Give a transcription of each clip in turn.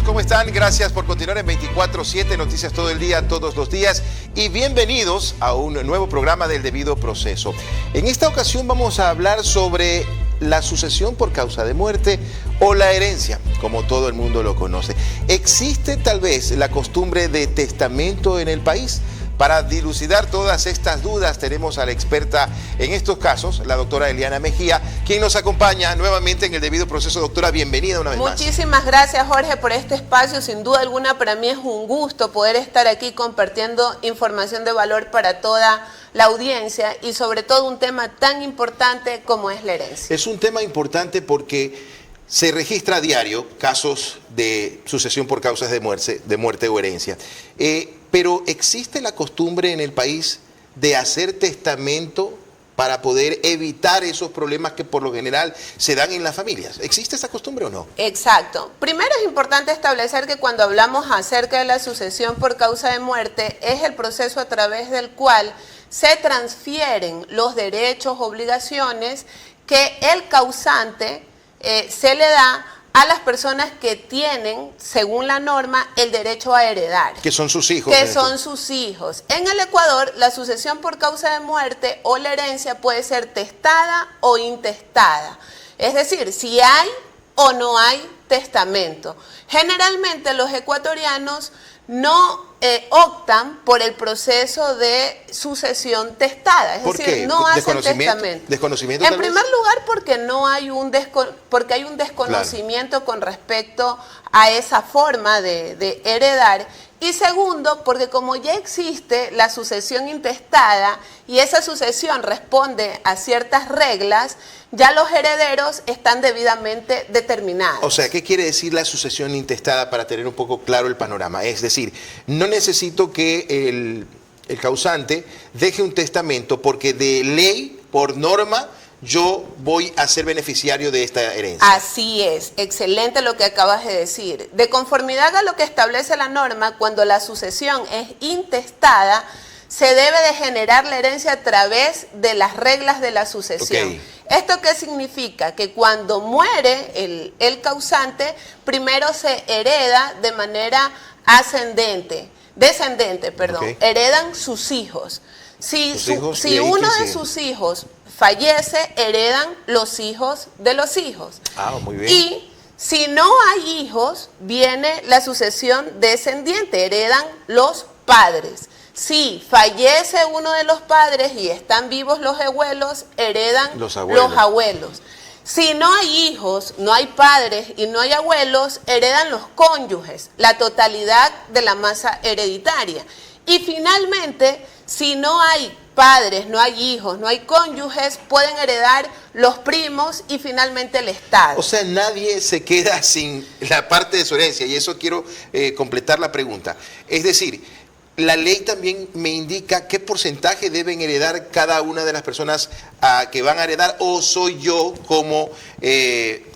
¿Cómo están? Gracias por continuar en 24/7, noticias todo el día, todos los días, y bienvenidos a un nuevo programa del Debido Proceso. En esta ocasión vamos a hablar sobre la sucesión por causa de muerte o la herencia, como todo el mundo lo conoce. ¿Existe tal vez la costumbre de testamento en el país? Para dilucidar todas estas dudas tenemos a la experta en estos casos, la doctora Eliana Mejía, quien nos acompaña nuevamente en el Debido Proceso. Doctora, bienvenida una vez más. Muchísimas gracias, Jorge, por este espacio. Sin duda alguna, para mí es un gusto poder estar aquí compartiendo información de valor para toda la audiencia y sobre todo un tema tan importante como es la herencia. Es un tema importante porque se registra a diario casos de sucesión por causas de muerte o herencia. Pero ¿existe la costumbre en el país de hacer testamento para poder evitar esos problemas que por lo general se dan en las familias? ¿Existe esa costumbre o no? Exacto. Primero es importante establecer que cuando hablamos acerca de la sucesión por causa de muerte, es el proceso a través del cual se transfieren los derechos, obligaciones que el causante se le da a las personas que tienen, según la norma, el derecho a heredar. Que son sus hijos. Que son sus hijos. En el Ecuador, la sucesión por causa de muerte o la herencia puede ser testada o intestada. Es decir, si hay o no hay testamento. Generalmente los ecuatorianos no optan por el proceso de sucesión testada, es decir, no hacen testamento. ¿Desconocimiento? En primer lugar, porque no hay porque hay un desconocimiento con respecto a esa forma de heredar. Y segundo, porque como ya existe la sucesión intestada y esa sucesión responde a ciertas reglas, ya los herederos están debidamente determinados. O sea, ¿qué quiere decir la sucesión intestada para tener un poco claro el panorama? Es decir, no necesito que el causante deje un testamento porque de ley, por norma, yo voy a ser beneficiario de esta herencia. Así es, excelente lo que acabas de decir. De conformidad a lo que establece la norma, cuando la sucesión es intestada, se debe de generar la herencia a través de las reglas de la sucesión. Okay. ¿Esto qué significa? Que cuando muere el causante, primero se hereda de manera descendente, Okay. Heredan sus hijos. Si uno de sus hijos fallece, heredan los hijos de los hijos. Ah, muy bien. Y si no hay hijos, viene la sucesión descendiente, heredan los padres. Si fallece uno de los padres y están vivos los abuelos, heredan los abuelos. Si no hay hijos, no hay padres y no hay abuelos, heredan los cónyuges, la totalidad de la masa hereditaria. Y finalmente, si no hay padres, no hay hijos, no hay cónyuges, pueden heredar los primos y finalmente el Estado. O sea, nadie se queda sin la parte de su herencia, y eso quiero completar la pregunta. Es decir, la ley también me indica qué porcentaje deben heredar cada una de las personas que van a heredar, o soy yo como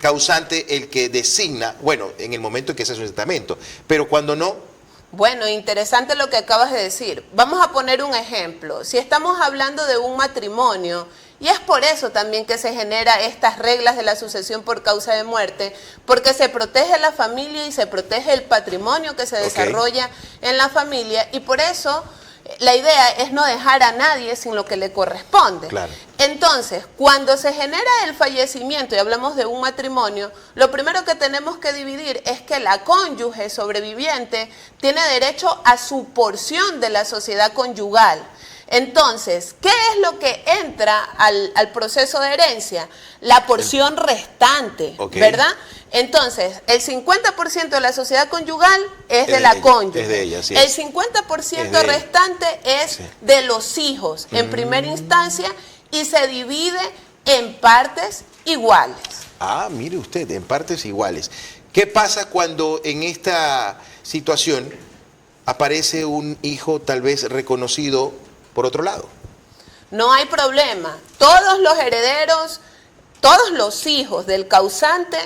causante el que designa, bueno, en el momento en que se hace un testamento, pero cuando no. Bueno, interesante lo que acabas de decir. Vamos a poner un ejemplo. Si estamos hablando de un matrimonio, y es por eso también que se genera estas reglas de la sucesión por causa de muerte, porque se protege la familia y se protege el patrimonio que se desarrolla en la familia, y por eso la idea es no dejar a nadie sin lo que le corresponde. Claro. Entonces, cuando se genera el fallecimiento y hablamos de un matrimonio, lo primero que tenemos que dividir es que la cónyuge sobreviviente tiene derecho a su porción de la sociedad conyugal. Entonces, ¿qué es lo que entra al proceso de herencia? La porción restante, ¿verdad? Entonces, el 50% de la sociedad conyugal es de la cónyuge. Es de ella, sí. El 50% restante es de los hijos, en primera instancia, y se divide en partes iguales. Ah, mire usted, en partes iguales. ¿Qué pasa cuando en esta situación aparece un hijo tal vez reconocido por otro lado. No hay problema. Todos los herederos, todos los hijos del causante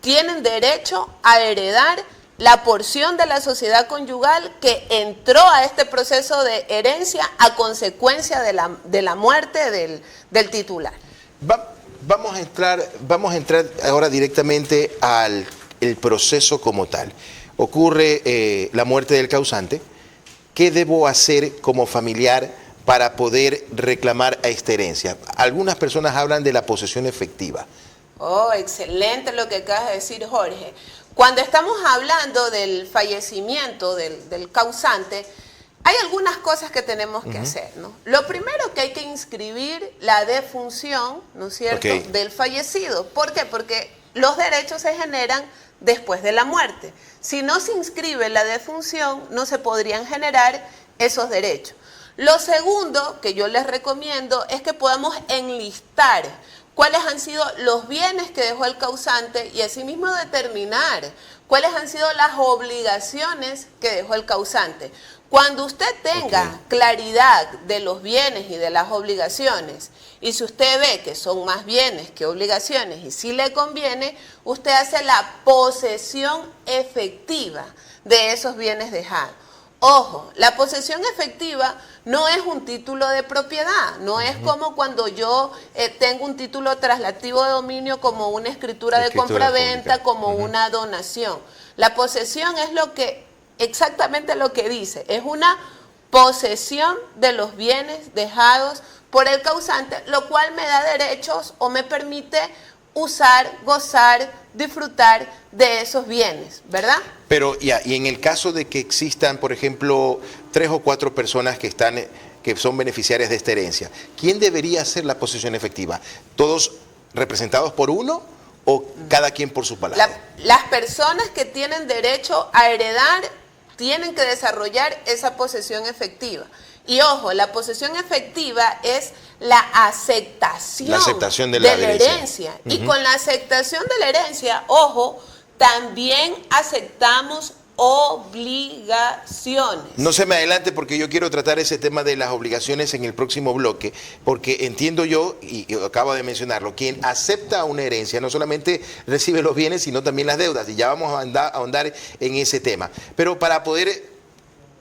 tienen derecho a heredar la porción de la sociedad conyugal que entró a este proceso de herencia a consecuencia de la muerte del titular. Vamos a entrar ahora directamente al el proceso como tal. Ocurre la muerte del causante. ¿Qué debo hacer como familiar para poder reclamar a esta herencia? Algunas personas hablan de la posesión efectiva. Oh, excelente lo que acabas de decir, Jorge. Cuando estamos hablando del fallecimiento del causante, hay algunas cosas que tenemos que hacer, ¿no? Lo primero que hay que inscribir la defunción, ¿no es cierto?, del fallecido. ¿Por qué? Porque los derechos se generan después de la muerte. Si no se inscribe la defunción, no se podrían generar esos derechos. Lo segundo que yo les recomiendo es que podamos enlistar cuáles han sido los bienes que dejó el causante y asimismo determinar cuáles han sido las obligaciones que dejó el causante. Cuando usted tenga claridad de los bienes y de las obligaciones, y si usted ve que son más bienes que obligaciones y si le conviene, usted hace la posesión efectiva de esos bienes dejados. Ojo, la posesión efectiva no es un título de propiedad, no es como cuando yo tengo un título traslativo de dominio como una escritura de compra-venta, como una donación. La posesión es exactamente lo que dice, es una posesión de los bienes dejados por el causante, lo cual me da derechos o me permite usar, gozar, disfrutar de esos bienes, ¿verdad? Pero ya, y en el caso de que existan, por ejemplo, 3 o 4 personas que son beneficiarias de esta herencia, ¿quién debería hacer la posesión efectiva? ¿Todos representados por uno o cada quien por su palabra? Las personas que tienen derecho a heredar tienen que desarrollar esa posesión efectiva. Y ojo, la posesión efectiva es la aceptación de la herencia. Y con la aceptación de la herencia, ojo, también aceptamos obligaciones. No se me adelante porque yo quiero tratar ese tema de las obligaciones en el próximo bloque, porque entiendo yo, y acabo de mencionarlo, quien acepta una herencia no solamente recibe los bienes, sino también las deudas, y ya vamos a ahondar en ese tema. Pero para poder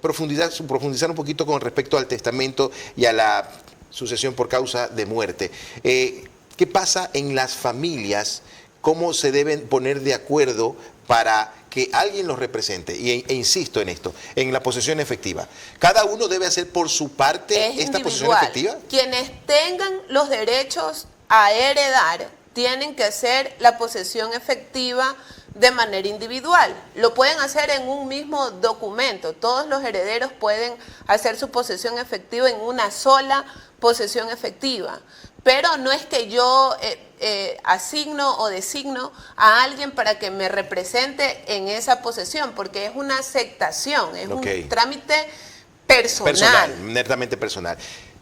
profundizar un poquito con respecto al testamento y a la sucesión por causa de muerte, ¿qué pasa en las familias? ¿Cómo se deben poner de acuerdo para que alguien los represente? E insisto en esto, en la posesión efectiva. ¿Cada uno debe hacer por su parte esta posesión efectiva? Quienes tengan los derechos a heredar tienen que hacer la posesión efectiva de manera individual. Lo pueden hacer en un mismo documento. Todos los herederos pueden hacer su posesión efectiva en una sola posesión efectiva. Pero no es que yo asigno o designo a alguien para que me represente en esa posesión, porque es una aceptación, es un trámite personal. Netamente personal.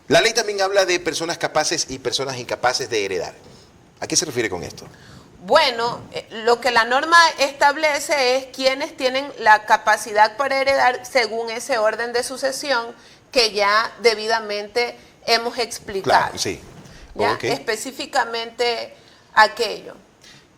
La ley también habla de personas capaces y personas incapaces de heredar. ¿A qué se refiere con esto? Bueno, lo que la norma establece es quienes tienen la capacidad para heredar según ese orden de sucesión que ya debidamente hemos explicado. Claro, sí. ¿Ya? Específicamente aquello.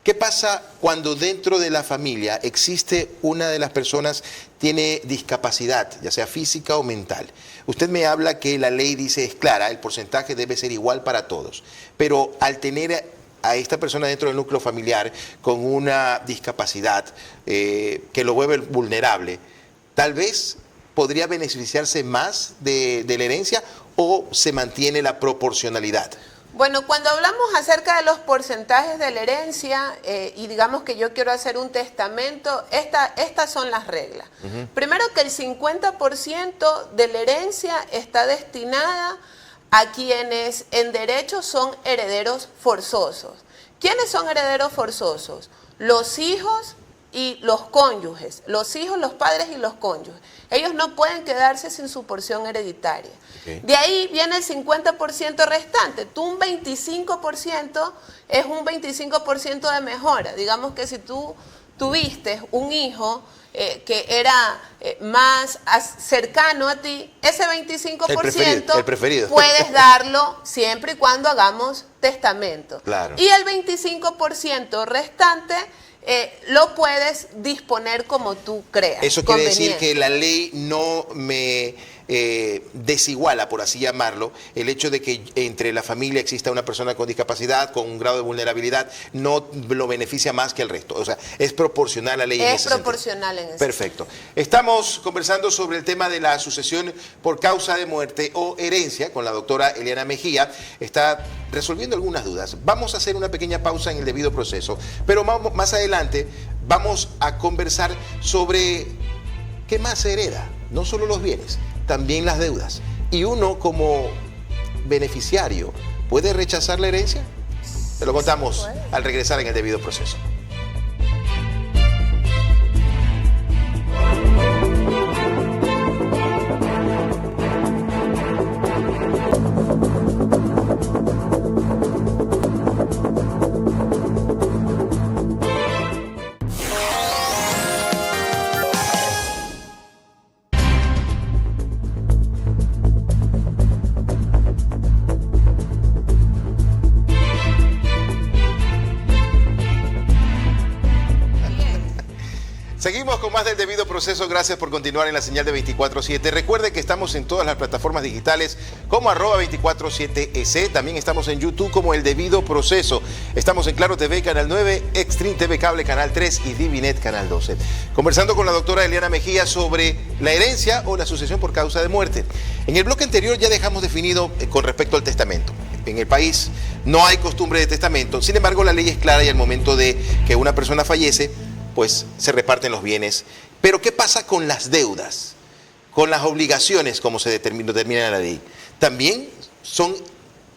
¿Qué pasa cuando dentro de la familia existe una de las personas tiene discapacidad, ya sea física o mental? Usted me habla que la ley dice, es clara, el porcentaje debe ser igual para todos, pero al tener a esta persona dentro del núcleo familiar con una discapacidad que lo vuelve vulnerable, tal vez podría beneficiarse más de la herencia o se mantiene la proporcionalidad. Bueno, cuando hablamos acerca de los porcentajes de la herencia y digamos que yo quiero hacer un testamento, estas son las reglas. Primero que el 50% de la herencia está destinada a quienes en derecho son herederos forzosos. ¿Quiénes son herederos forzosos? Los hijos y los cónyuges. Los hijos, los padres y los cónyuges. Ellos no pueden quedarse sin su porción hereditaria. De ahí viene el 50% restante. Tú un 25% es un 25% de mejora. Digamos que si tú tuviste un hijo que era más cercano a ti, ese 25% el preferido. puedes darlo siempre y cuando hagamos testamento. Claro. Y el 25% restante lo puedes disponer como tú creas. Eso quiere decir que la ley no me desiguala, por así llamarlo, el hecho de que entre la familia exista una persona con discapacidad, con un grado de vulnerabilidad, no lo beneficia más que el resto. O sea, es proporcional la ley en ese proporcional sentido. En ese Perfecto. Estamos conversando sobre el tema de la sucesión por causa de muerte o herencia con la doctora Eliana Mejía. Está resolviendo algunas dudas. Vamos a hacer una pequeña pausa en el debido proceso, pero más adelante vamos a conversar sobre qué más se hereda, no solo los bienes, también las deudas. Y uno como beneficiario, ¿puede rechazar la herencia? Te lo contamos al regresar en el debido proceso. Seguimos con más del debido proceso. Gracias por continuar en la señal de 24/7. Recuerde que estamos en todas las plataformas digitales como @247es. También estamos en YouTube como El Debido Proceso. Estamos en Claro TV, Canal 9, Extreme TV Cable, Canal 3 y Divinet, Canal 12. Conversando con la doctora Eliana Mejía sobre la herencia o la sucesión por causa de muerte. En el bloque anterior ya dejamos definido con respecto al testamento. En el país no hay costumbre de testamento. Sin embargo, la ley es clara y al momento de que una persona fallece, pues se reparten los bienes. Pero ¿qué pasa con las deudas? Con las obligaciones, como se determina en la ley. También son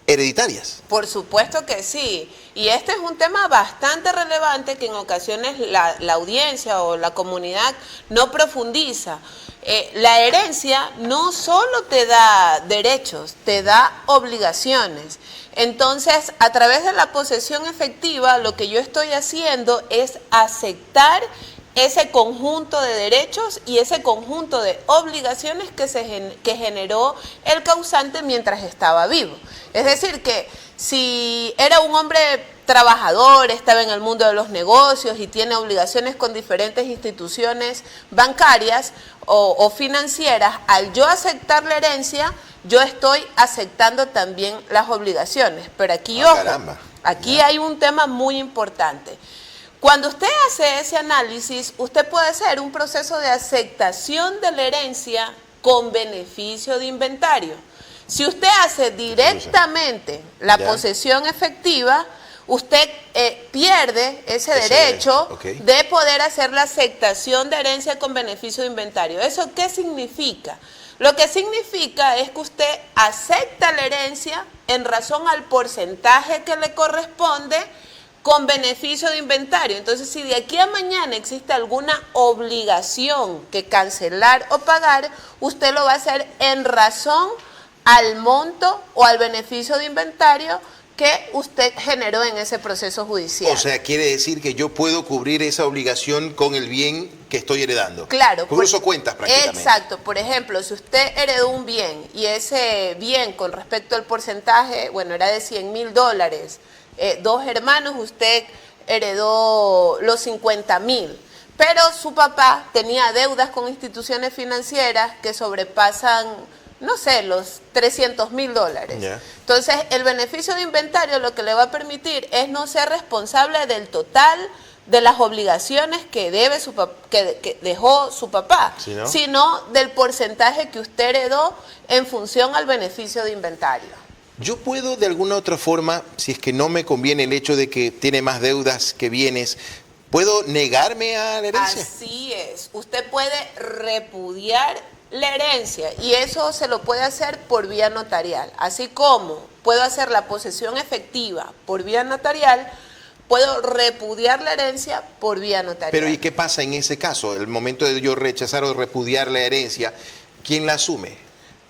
hereditarias. Por supuesto que sí. Y este es un tema bastante relevante que en ocasiones la audiencia o la comunidad no profundiza. La herencia no solo te da derechos, te da obligaciones. Entonces, a través de la posesión efectiva, lo que yo estoy haciendo es aceptar ese conjunto de derechos y ese conjunto de obligaciones que generó el causante mientras estaba vivo. Es decir, que si era un hombre trabajador, estaba en el mundo de los negocios y tiene obligaciones con diferentes instituciones bancarias o financieras, al yo aceptar la herencia, yo estoy aceptando también las obligaciones. Pero aquí, ojo, aquí hay un tema muy importante. Cuando usted hace ese análisis, usted puede hacer un proceso de aceptación de la herencia con beneficio de inventario. Si usted hace directamente la posesión efectiva, usted pierde ese derecho de poder hacer la aceptación de herencia con beneficio de inventario. ¿Eso qué significa? Lo que significa es que usted acepta la herencia en razón al porcentaje que le corresponde con beneficio de inventario. Entonces, si de aquí a mañana existe alguna obligación que cancelar o pagar, usted lo va a hacer en razón al monto o al beneficio de inventario que usted generó en ese proceso judicial. O sea, quiere decir que yo puedo cubrir esa obligación con el bien que estoy heredando. Claro. Con eso cuentas prácticamente. Exacto. Por ejemplo, si usted heredó un bien y ese bien con respecto al porcentaje, bueno, era de $100,000, dos hermanos, usted heredó los 50,000. Pero su papá tenía deudas con instituciones financieras que sobrepasan, no sé, los $300,000. Yeah. Entonces, el beneficio de inventario lo que le va a permitir es no ser responsable del total de las obligaciones que debe que dejó su papá, sino del porcentaje que usted heredó en función al beneficio de inventario. Yo puedo de alguna otra forma, si es que no me conviene el hecho de que tiene más deudas que bienes, ¿puedo negarme a la herencia? Así es. Usted puede repudiar la herencia y eso se lo puede hacer por vía notarial. Así como puedo hacer la posesión efectiva por vía notarial, puedo repudiar la herencia por vía notarial. Pero ¿y qué pasa en ese caso? El momento de yo rechazar o repudiar la herencia, ¿quién la asume?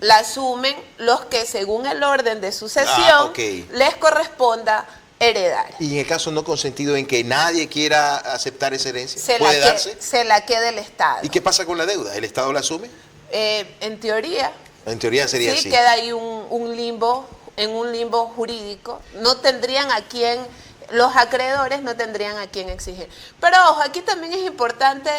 La asumen los que según el orden de sucesión les corresponda heredar. Y en el caso no consentido en que nadie quiera aceptar esa herencia, Se ¿puede darse? Se la queda el Estado. ¿Y qué pasa con la deuda? ¿El Estado la asume? En teoría. En teoría sería sí, así. Queda ahí un limbo, en un limbo jurídico. No tendrían a quién, los acreedores no tendrían a quién exigir. Pero ojo, aquí también es importante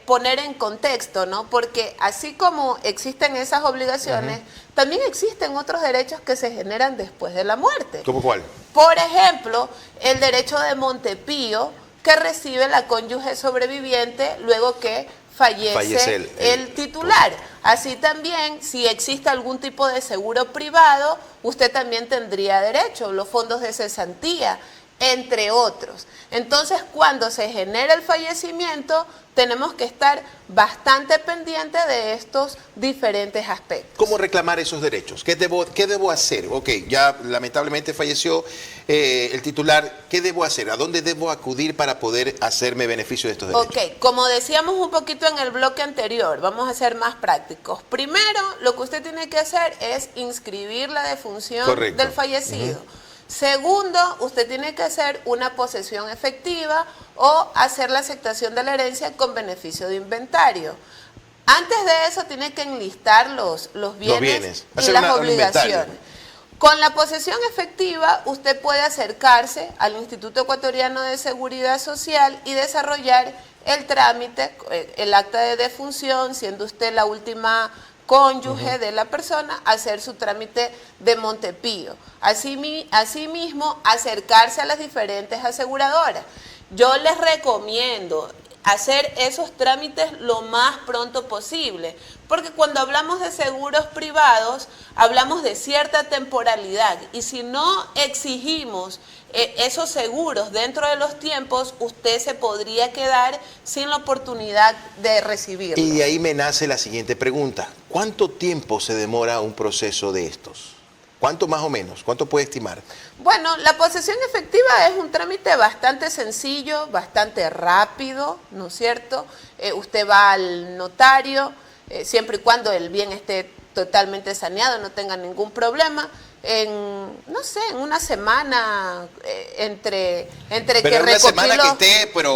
poner en contexto, ¿no? Porque así como existen esas obligaciones, también existen otros derechos que se generan después de la muerte. ¿Cómo cuál? Por ejemplo, el derecho de Montepío que recibe la cónyuge sobreviviente luego que fallece el titular. Así también, si existe algún tipo de seguro privado, usted también tendría derecho, los fondos de cesantía, entre otros. Entonces, cuando se genera el fallecimiento, tenemos que estar bastante pendientes de estos diferentes aspectos. ¿Cómo reclamar esos derechos? ¿Qué debo hacer? Ok, ya lamentablemente falleció el titular. ¿Qué debo hacer? ¿A dónde debo acudir para poder hacerme beneficio de estos derechos? Ok, como decíamos un poquito en el bloque anterior, vamos a ser más prácticos. Primero, lo que usted tiene que hacer es inscribir la defunción del fallecido. Segundo, usted tiene que hacer una posesión efectiva o hacer la aceptación de la herencia con beneficio de inventario. Antes de eso tiene que enlistar los bienes y las obligaciones. Con la posesión efectiva, usted puede acercarse al Instituto Ecuatoriano de Seguridad Social y desarrollar el trámite, el acta de defunción, siendo usted la última cónyuge de la persona, hacer su trámite de Montepío. Asimismo, acercarse a las diferentes aseguradoras. Yo les recomiendo hacer esos trámites lo más pronto posible, porque cuando hablamos de seguros privados, hablamos de cierta temporalidad, y si no exigimos esos seguros dentro de los tiempos, usted se podría quedar sin la oportunidad de recibirlos. Y de ahí me nace la siguiente pregunta. ¿Cuánto tiempo se demora un proceso de estos? ¿Cuánto más o menos? ¿Cuánto puede estimar? Bueno, la posesión efectiva es un trámite bastante sencillo, bastante rápido, ¿no es cierto? Usted va al notario, siempre y cuando el bien esté totalmente saneado, no tenga ningún problema. No sé, en una semana, entre que recopilo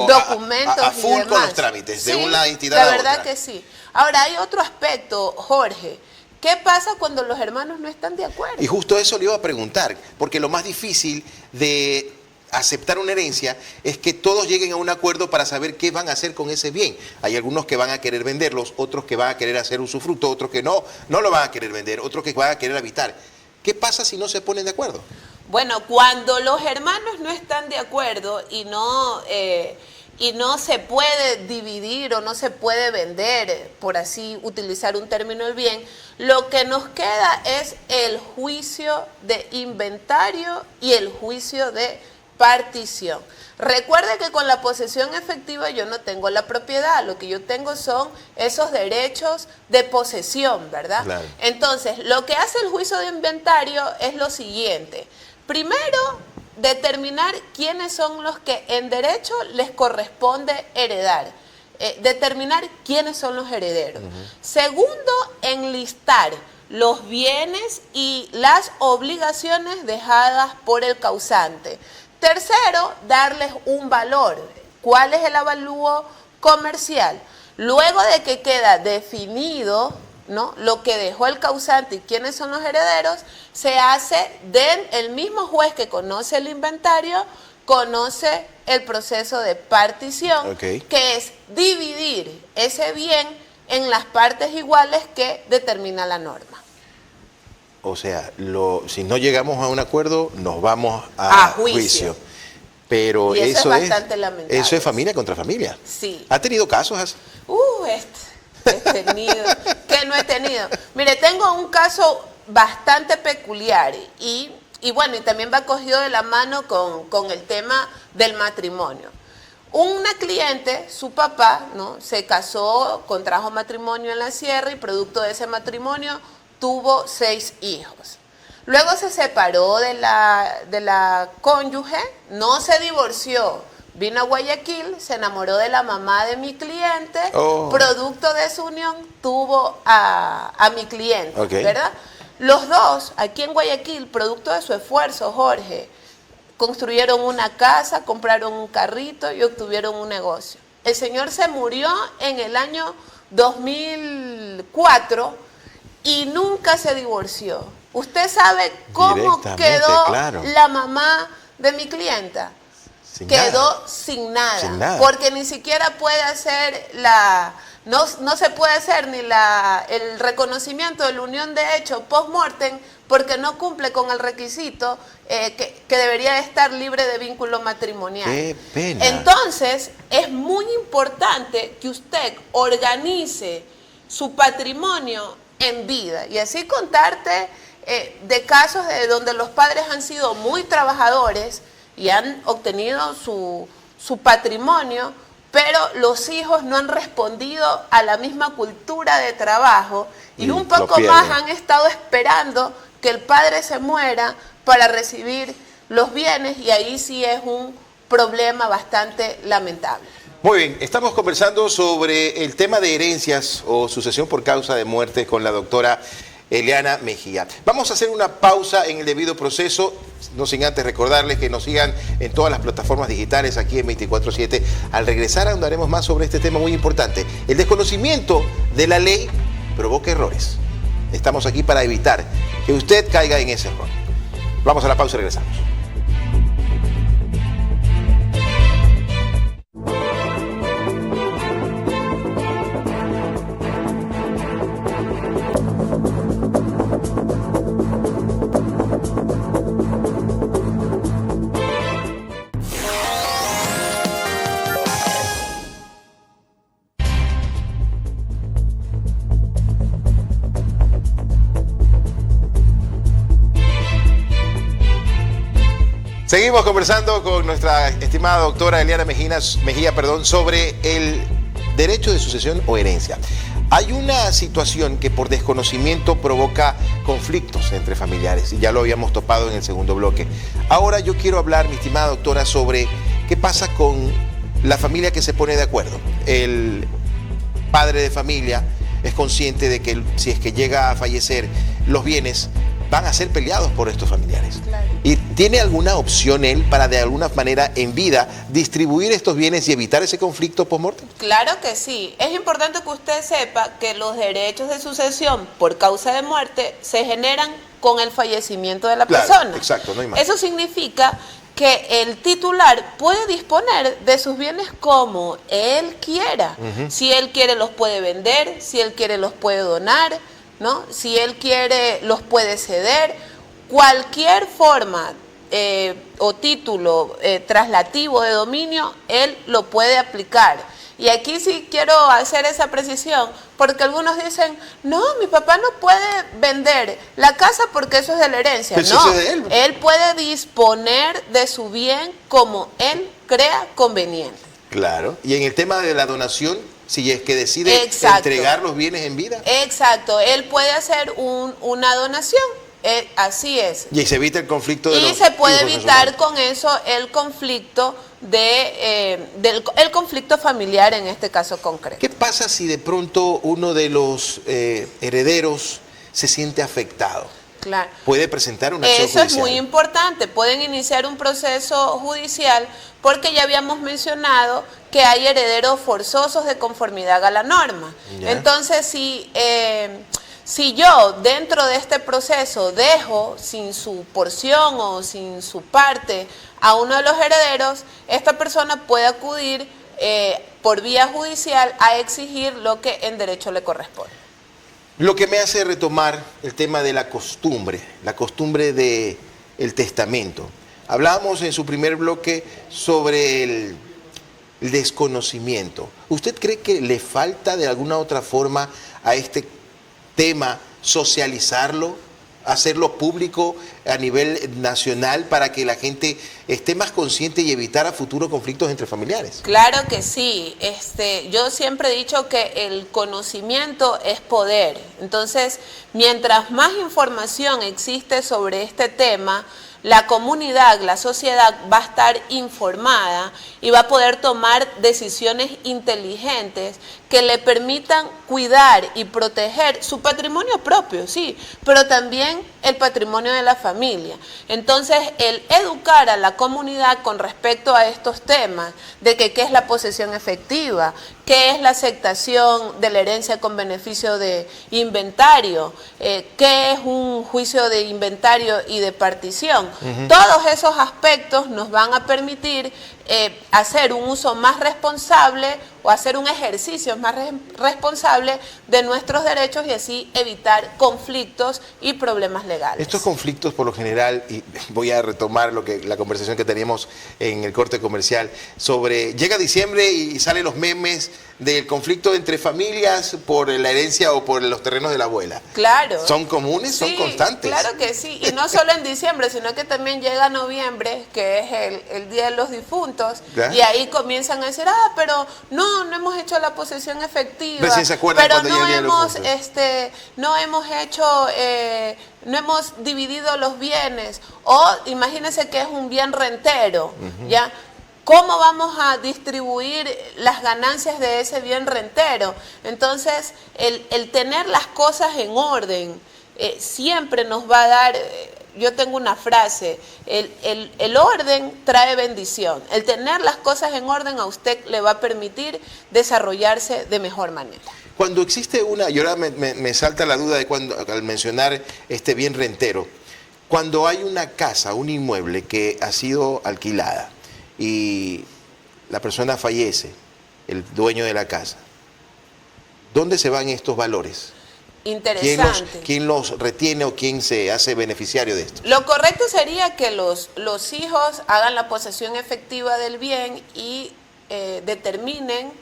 documentos a full y demás. Con los trámites de una entidad a a la otra. verdad que sí. Ahora, hay otro aspecto, Jorge. ¿Qué pasa cuando los hermanos no están de acuerdo? Y justo eso le iba a preguntar, porque lo más difícil de aceptar una herencia es que todos lleguen a un acuerdo para saber qué van a hacer con ese bien. Hay algunos que van a querer venderlos, otros que van a querer hacer usufructo, otros que no lo van a querer vender, otros que van a querer habitar. ¿Qué pasa si no se ponen de acuerdo? Bueno, cuando los hermanos no están de acuerdo y no se puede dividir o no se puede vender, por así utilizar un término el bien, lo que nos queda es el juicio de inventario y el juicio de partición. Recuerde que con la posesión efectiva yo no tengo la propiedad, lo que yo tengo son esos derechos de posesión, ¿verdad? Claro. Entonces, lo que hace el juicio de inventario es lo siguiente. Primero, determinar quiénes son los que en derecho les corresponde heredar. Determinar quiénes son los herederos. Segundo, enlistar los bienes y las obligaciones dejadas por el causante. Tercero, darles un valor. ¿Cuál es el avalúo comercial? Luego de que queda definido, ¿no?, lo que dejó el causante y quiénes son los herederos, se hace el mismo juez que conoce el inventario, conoce el proceso de partición, que es dividir ese bien en las partes iguales que determina la norma. O sea, si no llegamos a un acuerdo, nos vamos a juicio. Pero y eso es bastante lamentable. Eso es familia contra familia. Sí. ¿Ha tenido casos así? He tenido, que no he tenido. Mire, tengo un caso bastante peculiar y bueno, y también va cogido de la mano con el tema del matrimonio. Una cliente, su papá, ¿no?, se casó, contrajo matrimonio en la sierra y producto de ese matrimonio tuvo 6 hijos. Luego se separó de la cónyuge, no se divorció, vino a Guayaquil, se enamoró de la mamá de mi cliente, producto de su unión tuvo a mi cliente, ¿verdad? Los dos, aquí en Guayaquil, producto de su esfuerzo, Jorge, construyeron una casa, compraron un carrito y obtuvieron un negocio. El señor se murió en el año 2004 y nunca se divorció. ¿Usted sabe cómo quedó la mamá de mi clienta? Quedó sin nada, porque ni siquiera puede hacer no se puede hacer ni el reconocimiento de la unión de hecho post-mortem, porque no cumple con el requisito que debería estar libre de vínculo matrimonial. ¡Qué pena! Entonces, es muy importante que usted organice su patrimonio en vida y así contarte de casos de donde los padres han sido muy trabajadores y han obtenido su patrimonio, pero los hijos no han respondido a la misma cultura de trabajo y un poco más han estado esperando que el padre se muera para recibir los bienes, y ahí sí es un problema bastante lamentable. Muy bien, estamos conversando sobre el tema de herencias o sucesión por causa de muerte con la doctora Eliana Mejía. Vamos a hacer una pausa en el debido proceso, no sin antes recordarles que nos sigan en todas las plataformas digitales aquí en 24/7. Al regresar ahondaremos más sobre este tema muy importante. El desconocimiento de la ley provoca errores. Estamos aquí para evitar que usted caiga en ese error. Vamos a la pausa y regresamos. Seguimos conversando con nuestra estimada doctora Eliana Mejía, sobre el derecho de sucesión o herencia. Hay una situación que por desconocimiento provoca conflictos entre familiares y ya lo habíamos topado en el segundo bloque. Ahora yo quiero hablar, mi estimada doctora, sobre qué pasa con la familia que se pone de acuerdo. El padre de familia es consciente de que si es que llega a fallecer, los bienes van a ser peleados por estos familiares. Claro. ¿Y tiene alguna opción él para de alguna manera en vida distribuir estos bienes y evitar ese conflicto post-mortem? Claro que sí. Es importante que usted sepa que los derechos de sucesión por causa de muerte se generan con el fallecimiento de la persona. Exacto, no hay más. Eso significa que el titular puede disponer de sus bienes como él quiera. Si él quiere los puede vender, si él quiere los puede donar, ¿no? Si él quiere, los puede ceder. Cualquier forma o título traslativo de dominio, él lo puede aplicar. Y aquí sí quiero hacer esa precisión, porque algunos dicen, no, mi papá no puede vender la casa porque eso es de la herencia. Pero no, eso es de él. Él puede disponer de su bien como él crea conveniente. Claro. Y en el tema de la donación, si es que decide entregar los bienes en vida. Exacto, él puede hacer una donación, así es. Y se evita el conflicto de los hijos. Y se puede evitar con eso el conflicto el conflicto familiar en este caso concreto. ¿Qué pasa si de pronto uno de los herederos se siente afectado? Claro. Puede presentar una acción judicial. Eso es muy importante. Pueden iniciar un proceso judicial porque ya habíamos mencionado que hay herederos forzosos de conformidad a la norma. ¿Ya? Entonces, si yo dentro de este proceso dejo sin su porción o sin su parte a uno de los herederos, esta persona puede acudir por vía judicial a exigir lo que en derecho le corresponde. Lo que me hace retomar el tema de la costumbre del testamento. Hablábamos en su primer bloque sobre el desconocimiento. ¿Usted cree que le falta de alguna otra forma a este tema socializarlo, hacerlo público a nivel nacional para que la gente esté más consciente y evitar a futuro conflictos entre familiares? Claro que sí. Yo siempre he dicho que el conocimiento es poder. Entonces, mientras más información existe sobre este tema, la comunidad, la sociedad va a estar informada y va a poder tomar decisiones inteligentes que le permitan cuidar y proteger su patrimonio propio, sí, pero también el patrimonio de la familia. Entonces, el educar a la comunidad con respecto a estos temas, de que qué es la posesión efectiva, qué es la aceptación de la herencia con beneficio de inventario, qué es un juicio de inventario y de partición. Todos esos aspectos nos van a permitir hacer un uso más responsable o hacer un ejercicio más responsable de nuestros derechos y así evitar conflictos y problemas legales. Estos conflictos por lo general, y voy a retomar la conversación que teníamos en el corte comercial, sobre llega diciembre y salen los memes del conflicto entre familias por la herencia o por los terrenos de la abuela. Claro. ¿Son comunes? Sí, ¿son constantes? Claro que sí, y no solo en diciembre, sino que también llega noviembre, que es el Día de los Difuntos, ¿ya? Y ahí comienzan a decir, pero no hemos hecho la posesión efectiva, Recién se acuerdan pero cuando llega el Día de los Difuntos. No hemos dividido los bienes, o imagínense que es un bien rentero, ¿ya? ¿Cómo vamos a distribuir las ganancias de ese bien rentero? Entonces, el tener las cosas en orden siempre nos va a dar, yo tengo una frase, el orden trae bendición. El tener las cosas en orden a usted le va a permitir desarrollarse de mejor manera. Cuando existe y ahora me salta la duda de cuando, al mencionar este bien rentero, cuando hay una casa, un inmueble que ha sido alquilada, y la persona fallece, el dueño de la casa, ¿dónde se van estos valores? Interesante. ¿Quién los retiene o quién se hace beneficiario de esto? Lo correcto sería que los hijos hagan la posesión efectiva del bien y determinen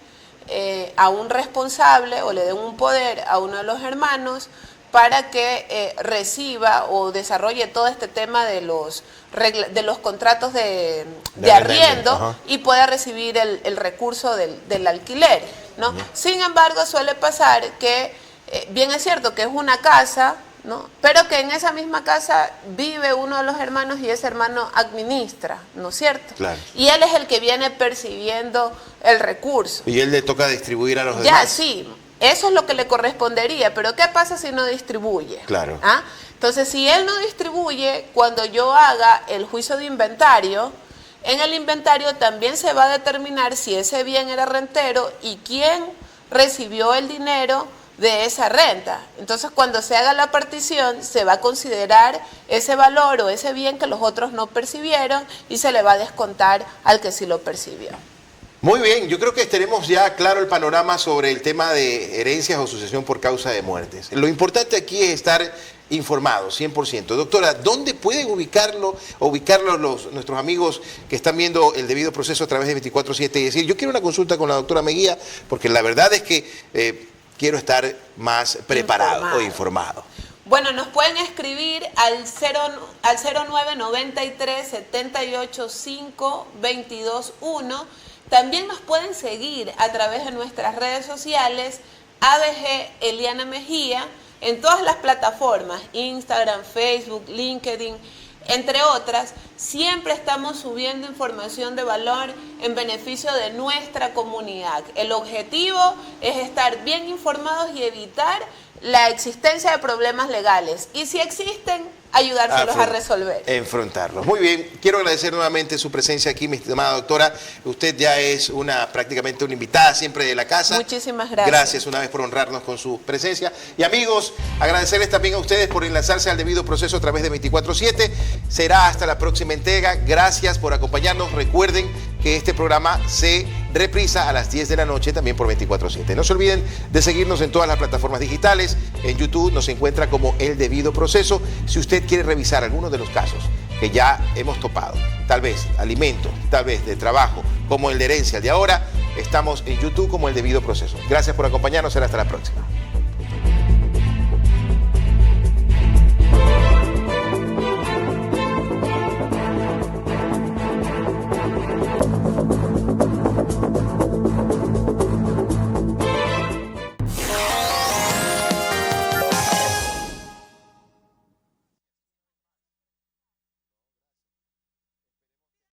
a un responsable o le den un poder a uno de los hermanos para que reciba o desarrolle todo este tema de los contratos de arriendo y pueda recibir el recurso del alquiler, ¿no? Sin embargo, suele pasar que, bien es cierto que es una casa, ¿no? Pero que en esa misma casa vive uno de los hermanos y ese hermano administra, ¿no es cierto? Claro. Y él es el que viene percibiendo el recurso. Y él le toca distribuir a los demás. Ya, sí. Eso es lo que le correspondería, pero ¿qué pasa si no distribuye? Claro. Entonces, si él no distribuye, cuando yo haga el juicio de inventario, en el inventario también se va a determinar si ese bien era rentero y quién recibió el dinero de esa renta. Entonces, cuando se haga la partición, se va a considerar ese valor o ese bien que los otros no percibieron y se le va a descontar al que sí lo percibió. Muy bien, yo creo que tenemos ya claro el panorama sobre el tema de herencias o sucesión por causa de muertes. Lo importante aquí es estar informados, 100%. Doctora, ¿dónde pueden ubicarlo nuestros amigos que están viendo el debido proceso a través de 24/7 y decir, yo quiero una consulta con la doctora Mejía, porque la verdad es que quiero estar más preparado o informado? Bueno, nos pueden escribir al 0993 785 221. También nos pueden seguir a través de nuestras redes sociales, ABG Eliana Mejía, en todas las plataformas, Instagram, Facebook, LinkedIn, entre otras. Siempre estamos subiendo información de valor en beneficio de nuestra comunidad. El objetivo es estar bien informados y evitar la existencia de problemas legales. Y si existen, ayudárselos a resolver. Enfrentarlos. Muy bien, quiero agradecer nuevamente su presencia aquí, mi estimada doctora. Usted ya es prácticamente una invitada siempre de la casa. Muchísimas gracias. Gracias una vez por honrarnos con su presencia. Y amigos, agradecerles también a ustedes por enlazarse al debido proceso a través de 24/7. Será hasta la próxima entrega. Gracias por acompañarnos. Recuerden que este programa se reprisa a las 10 de la noche también por 24/7. No se olviden de seguirnos en todas las plataformas digitales. En YouTube nos encuentra como El Debido Proceso. Si usted quiere revisar algunos de los casos que ya hemos topado, tal vez alimentos, tal vez de trabajo, como el de herencia, el de ahora, estamos en YouTube como El Debido Proceso. Gracias por acompañarnos. Será hasta la próxima.